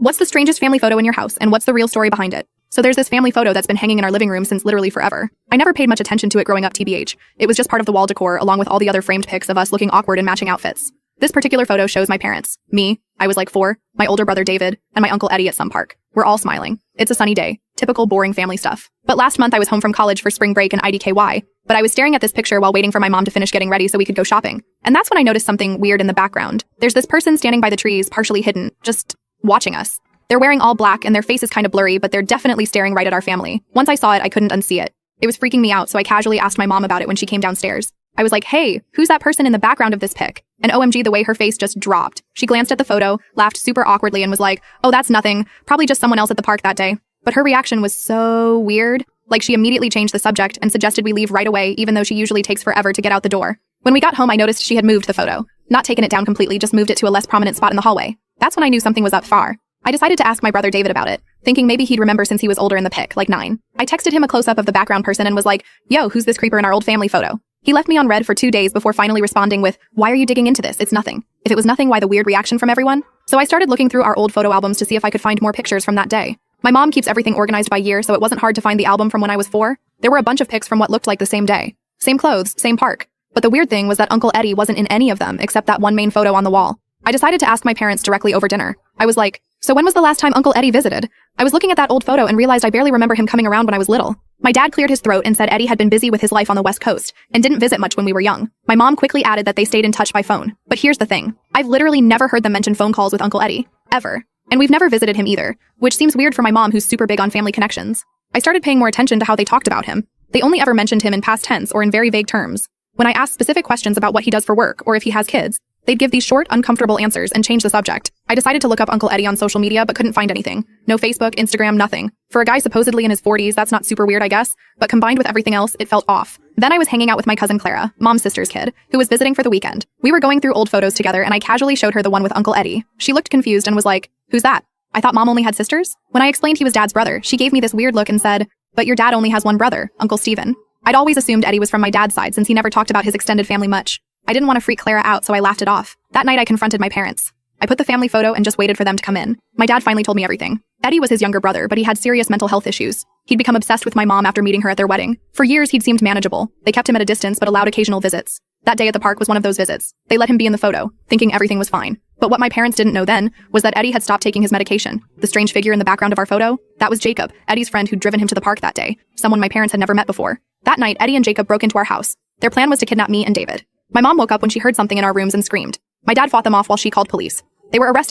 What's the strangest family photo in your house, and what's the real story behind it? So there's this family photo that's been hanging in our living room since literally forever. I never paid much attention to it growing up, TBH. It was just part of the wall decor along with all the other framed pics of us looking awkward in matching outfits. This particular photo shows my parents, me, I was like 4, my older brother David, and my uncle Eddie at some park. We're all smiling. It's a sunny day. Typical boring family stuff. But last month I was home from college for spring break in IDKY, but I was staring at this picture while waiting for my mom to finish getting ready so we could go shopping. And that's when I noticed something weird in the background. There's this person standing by the trees, partially hidden, just watching us. They're wearing all black and their face is kind of blurry, but they're definitely staring right at our family. Once I saw it, I couldn't unsee it. It was freaking me out, so I casually asked my mom about it when she came downstairs. I was like, hey, who's that person in the background of this pic? And OMG, the way her face just dropped. She glanced at the photo, laughed super awkwardly and was like, oh, that's nothing. Probably just someone else at the park that day. But her reaction was so weird. Like she immediately changed the subject and suggested we leave right away, even though she usually takes forever to get out the door. When we got home, I noticed she had moved the photo. Not taken it down completely, just moved it to a less prominent spot in the hallway. That's when I knew something was up far. I decided to ask my brother David about it, thinking maybe he'd remember since he was older in the pic, like 9. I texted him a close-up of the background person and was like, yo, who's this creeper in our old family photo? He left me on red for 2 days before finally responding with, why are you digging into this? It's nothing. If it was nothing, why the weird reaction from everyone? So I started looking through our old photo albums to see if I could find more pictures from that day. My mom keeps everything organized by year, so it wasn't hard to find the album from when I was 4. There were a bunch of pics from what looked like the same day. Same clothes, same park. But the weird thing was that Uncle Eddie wasn't in any of them except that one main photo on the wall. I decided to ask my parents directly over dinner. I was like, so when was the last time Uncle Eddie visited? I was looking at that old photo and realized I barely remember him coming around when I was little. My dad cleared his throat and said Eddie had been busy with his life on the West Coast and didn't visit much when we were young. My mom quickly added that they stayed in touch by phone. But here's the thing. I've literally never heard them mention phone calls with Uncle Eddie. Ever. And we've never visited him either, which seems weird for my mom who's super big on family connections. I started paying more attention to how they talked about him. They only ever mentioned him in past tense or in very vague terms. When I asked specific questions about what he does for work or if he has kids, they'd give these short, uncomfortable answers and change the subject. I decided to look up Uncle Eddie on social media but couldn't find anything. No Facebook, Instagram, nothing. For a guy supposedly in his 40s, that's not super weird, I guess, but combined with everything else, it felt off. Then I was hanging out with my cousin Clara, mom's sister's kid, who was visiting for the weekend. We were going through old photos together and I casually showed her the one with Uncle Eddie. She looked confused and was like, who's that? I thought mom only had sisters? When I explained he was dad's brother, she gave me this weird look and said, but your dad only has one brother, Uncle Steven. I'd always assumed Eddie was from my dad's side since he never talked about his extended family much. I didn't want to freak Clara out, so I laughed it off. That night I confronted my parents. I put the family photo and just waited for them to come in. My dad finally told me everything. Eddie was his younger brother, but he had serious mental health issues. He'd become obsessed with my mom after meeting her at their wedding. For years he'd seemed manageable. They kept him at a distance but allowed occasional visits. That day at the park was one of those visits. They let him be in the photo, thinking everything was fine. But what my parents didn't know then was that Eddie had stopped taking his medication. The strange figure in the background of our photo? That was Jacob, Eddie's friend who'd driven him to the park that day. Someone my parents had never met before. That night, Eddie and Jacob broke into our house. Their plan was to kidnap me and David. My mom woke up when she heard something in our rooms and screamed. My dad fought them off while she called police. They were arrested